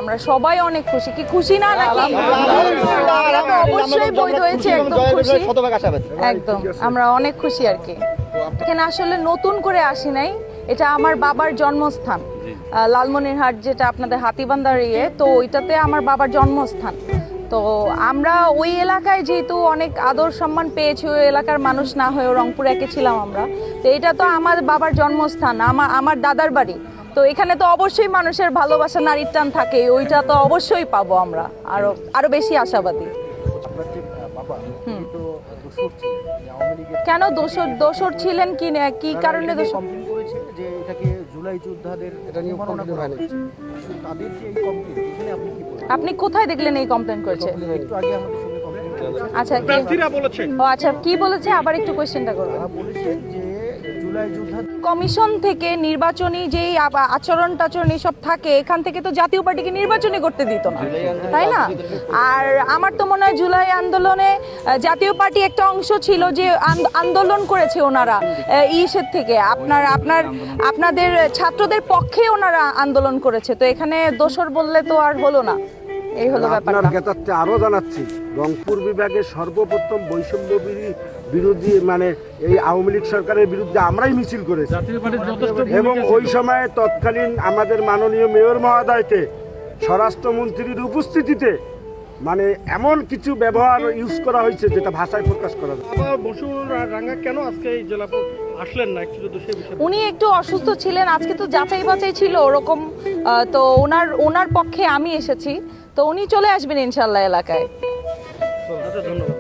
আমরা সবাই অনেক খুশি। কি খুশি না নাকি? আমরা তো অবশ্যই বৈধ হয়েছে, একদম খুশি, একদম আমরা অনেক খুশি আর কি। এখানে আসলে নতুন করে আসি নাই, এটা আমার বাবার জন্মস্থান লালমনিরহাট, যেটা আপনাদের হাতীবান্ধার তো ওইটাতে আমার বাবার জন্মস্থান। তো আমরা ওই এলাকায় যেহেতু অনেক আদর সম্মান পেয়েছি, ওই এলাকার মানুষ না হয়েও রংপুর একে ছিলাম আমরা, তো এটা তো আমার বাবার জন্মস্থান, আমার দাদার বাড়ি। তো এখানে তো অবশ্যই মানুষের ভালোবাসা, নারীর টান থাকে, ওইটা তো অবশ্যই পাবো আমরা, আরো বেশি আশাবাদী। কেন দোষর ছিলেন? কি কারণে দোষর? আপনি কোথায় দেখলেন এই কমপ্লেন করেছে? আচ্ছা আচ্ছা, কি বলেছে আবার একটু কোয়েশ্চেনটা করবেন। কমিশন থেকে নির্বাচনী যেই আচরণ টাচরণ এসব থাকে, এখান থেকে তো জাতীয় পার্টিকে নির্বাচনই করতে দিত না, তাই না? আর আমার তো মনে হয় জুলাই আন্দোলনে জাতীয় পার্টি একটা অংশ ছিল যে আন্দোলন করেছে ওনারা ইসের থেকে, আপনাদের ছাত্রদের পক্ষে ওনারা আন্দোলন করেছে। তো এখানে দোষর বললে তো আর হলো না, এই হলো ব্যাপার। আরো জানাচ্ছি, রংপুর বিভাগের সর্বপ্রথম বৈষম্য বিরোধী মানে এই আওয়ামী লীগ সরকারের বিরুদ্ধে আমরাই মিছিল করেছি, এবং ওই সময় তৎকালীন আমাদের মাননীয় মেয়র মহোদয়কে স্বরাষ্ট্রমন্ত্রীর উপস্থিতিতে মানে এমন কিছু ব্যবহার ইউজ করা হয়েছে যেটা ভাষায় প্রকাশ করা যায়। আবার বসুন রাঙ্গা কেন আজকে এই জেলা আসলেন না একটু যদি সেই বিষয়ে? উনি একটু অসুস্থ ছিলেন, আজকে তো যাচাই বাছাই ছিল ওরকম, তো ওনার পক্ষে আমি এসেছি, তো উনি চলে আসবেন ইনশাল্লাহ এলাকায়। ধন্যবাদ।